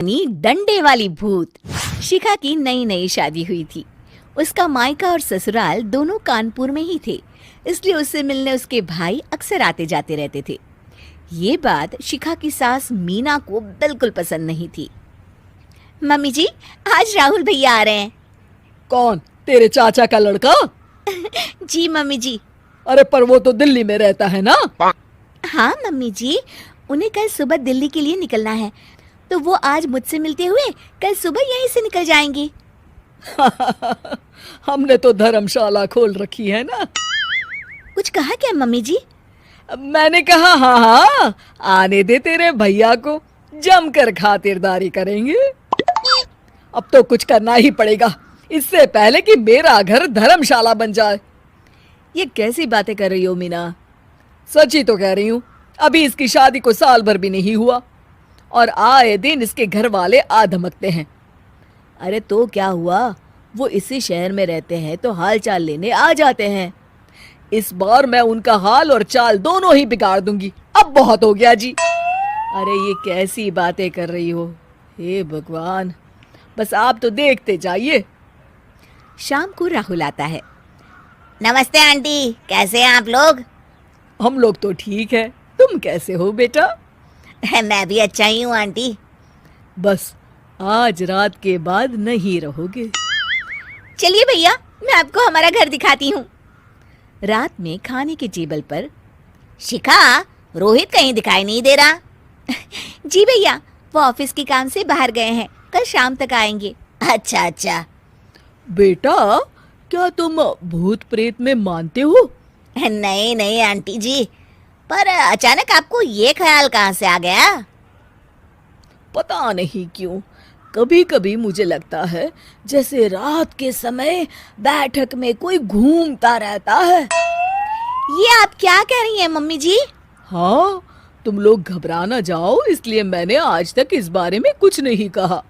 डंडे वाली भूत। शिखा की नई नई शादी हुई थी। उसका मायका और ससुराल दोनों कानपुर में ही थे, इसलिए उससे मिलने उसके भाई अक्सर आते जाते रहते थे। ये बात शिखा की सास मीना को बिल्कुल पसंद नहीं थी। मम्मी जी, आज राहुल भैया आ रहे हैं। कौन, तेरे चाचा का लड़का? जी मम्मी जी। अरे पर वो तो दिल्ली में रहता है ना? हाँ मम्मी जी, उन्हें कल सुबह दिल्ली के लिए निकलना है, तो वो आज मुझसे मिलते हुए कल सुबह यहीं से निकल जाएंगे। हमने तो धर्मशाला खोल रखी है ना। कुछ कहा क्या मम्मी जी? मैंने कहा हाँ हाँ, आने दे तेरे भैया को, जमकर खातिरदारी करेंगे। अब तो कुछ करना ही पड़ेगा, इससे पहले कि मेरा घर धर्मशाला बन जाए। ये कैसी बातें कर रही हो मीना? सच ही तो कह रही हूँ। अभी इसकी शादी को साल भर भी नहीं हुआ और आए दिन इसके घर वाले आ धमकते हैं। अरे तो क्या हुआ, वो इसी शहर में रहते हैं तो हाल चाल लेने आ जाते हैं। इस बार मैं उनका हाल और चाल दोनों ही बिगाड़ दूंगी। अब बहुत हो गया जी। अरे ये कैसी बातें कर रही हो, हे भगवान। बस आप तो देखते जाइए। शाम को राहुल आता है। नमस्ते आंटी, कैसे हैं आप लोग? हम लोग तो ठीक है, तुम कैसे हो बेटा? मैं भी अच्छा ही हूँ आंटी। बस आज रात के बाद नहीं रहोगे। चलिए भैया, मैं आपको हमारा घर दिखाती हूँ। रात में खाने के टेबल पर शिखा, रोहित कहीं दिखाई नहीं दे रहा। जी भैया, वो ऑफिस के काम से बाहर गए हैं, कल शाम तक आएंगे। अच्छा अच्छा। बेटा, क्या तुम भूत प्रेत में मानते हो? नहीं नहीं आंटी जी, पर अचानक आपको ये ख्याल कहाँ से आ गया? पता नहीं क्यों, कभी कभी मुझे लगता है जैसे रात के समय बैठक में कोई घूमता रहता है। ये आप क्या कह रही हैं मम्मी जी? हाँ, तुम लोग घबरा ना जाओ, इसलिए मैंने आज तक इस बारे में कुछ नहीं कहा।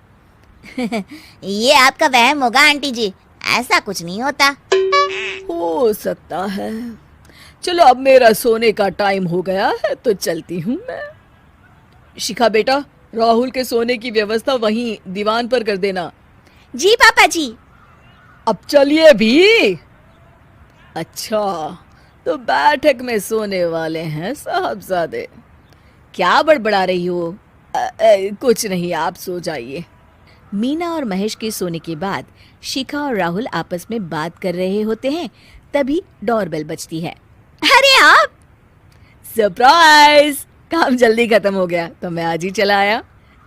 ये आपका वहम होगा आंटी जी, ऐसा कुछ नहीं होता। हो सकता है। चलो अब मेरा सोने का टाइम हो गया है तो चलती हूँ मैं। शिखा बेटा, राहुल के सोने की व्यवस्था वहीं दीवान पर कर देना। जी पापा जी। अब चलिए भी। अच्छा, तो बैठक में सोने वाले हैं साहबजादे। क्या बड़बड़ा रही हो? कुछ नहीं, आप सो जाइए। मीना और महेश के सोने के बाद शिखा और राहुल आपस में बात कर रहे होते हैं, तभी डोरबेल बजती है। अरे आप! सरप्राइज! काम जल्दी खत्म हो गया तो मैं आज ही चला आया।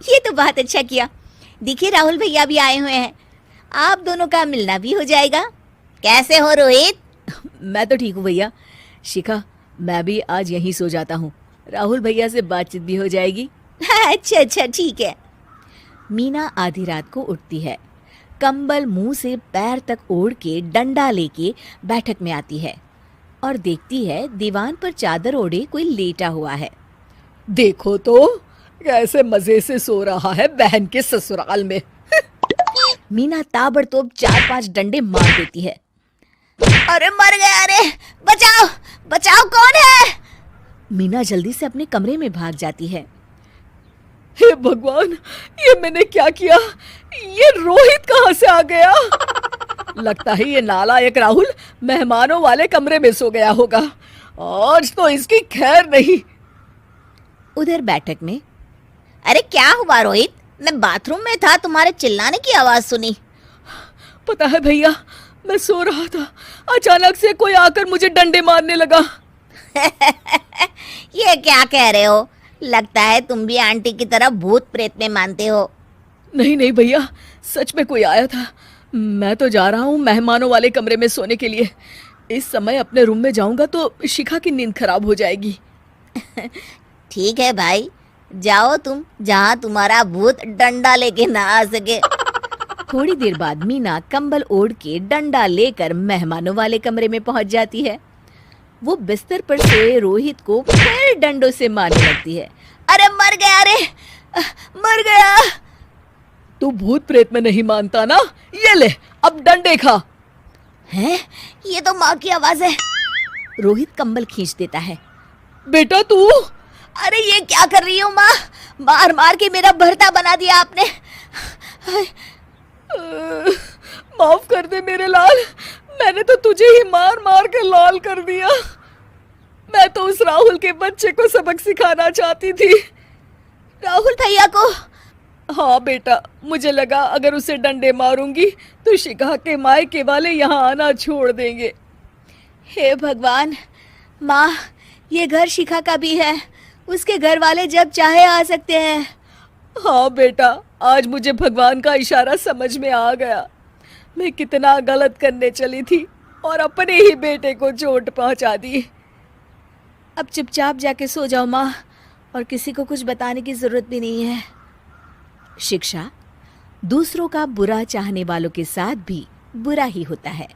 ये तो बहुत अच्छा किया। देखिए राहुल भैया भी आए हुए हैं, आप दोनों का मिलना भी हो जाएगा। कैसे हो रोहित? मैं तो ठीक हूँ भैया। शिखा, मैं भी आज यहीं सो जाता हूँ, राहुल भैया से बातचीत भी हो जाएगी। अच्छा अच्छा ठीक है। मीना आधी रात को उठती है, कंबल मुंह से पैर तक ओढ़ के डंडा लेके बैठक में आती है और देखती है दीवान पर चादर ओढ़े कोई लेटा हुआ है। देखो तो कैसे मजे से सो रहा है बहन के ससुराल में। मीना ताबड़तोड़ 4-5 डंडे मार देती है। अरे मर गया, अरे बचाओ बचाओ, कौन है? मीना जल्दी से अपने कमरे में भाग जाती है। हे भगवान, ये मैंने क्या किया? ये रोहित कहाँ से आ गया? लगता है ये नालायक राहुल मेहमानों वाले कमरे में सो गया होगा। आज तो इसकी खैर नहीं। उधर बैठक में, अरे क्या हुआ रोहित? मैं बाथरूम में था, तुम्हारे चिल्लाने की आवाज सुनी। पता है भैया, मैं सो रहा था, अचानक से कोई आकर मुझे डंडे मारने लगा। ये क्या कह रहे हो? लगता है तुम भी आंटी की तरह भूत प्रेत में मानते हो। नहीं नहीं भैया, सच में कोई आया था। मैं तो जा रहा हूँ मेहमानों वाले कमरे में सोने के लिए। इस समय अपने रूम में जाऊंगा तो शिखा की नींद खराब हो जाएगी। ठीक है भाई, जाओ तुम, जहाँ तुम्हारा भूत डंडा लेके ना आ सके। थोड़ी देर बाद मीना कंबल ओढ़ के डंडा लेकर मेहमानों वाले कमरे में पहुंच जाती है। वो बिस्तर पर सोए रोहित को फिर डंडों से मारने लगती है। अरे मर गया, अरे मर गया। तू भूत प्रेत में नहीं मानता ना? ये ले, अब डंडे खा। हैं? ये तो माँ की आवाज है। रोहित कंबल खींच देता है। बेटा तू, अरे ये क्या कर रही हो माँ? मार मार के मेरा भरता बना दिया आपने। माफ कर दे मेरे लाल, मैंने तो तुझे ही मार मार के लाल कर दिया। मैं तो उस राहुल के बच्चे को सबक सिखाना चाहती थी। राहुल भैया को? हाँ बेटा, मुझे लगा अगर उसे डंडे मारूंगी तो शिखा के मायके वाले यहाँ आना छोड़ देंगे। हे भगवान, माँ ये घर शिखा का भी है, उसके घर वाले जब चाहे आ सकते हैं। हाँ बेटा, आज मुझे भगवान का इशारा समझ में आ गया। मैं कितना गलत करने चली थी और अपने ही बेटे को चोट पहुंचा दी। अब चुपचाप जाके सो जाओ माँ, और किसी को कुछ बताने की जरूरत भी नहीं है। शिक्षा दूसरों का बुरा चाहने वालों के साथ भी बुरा ही होता है।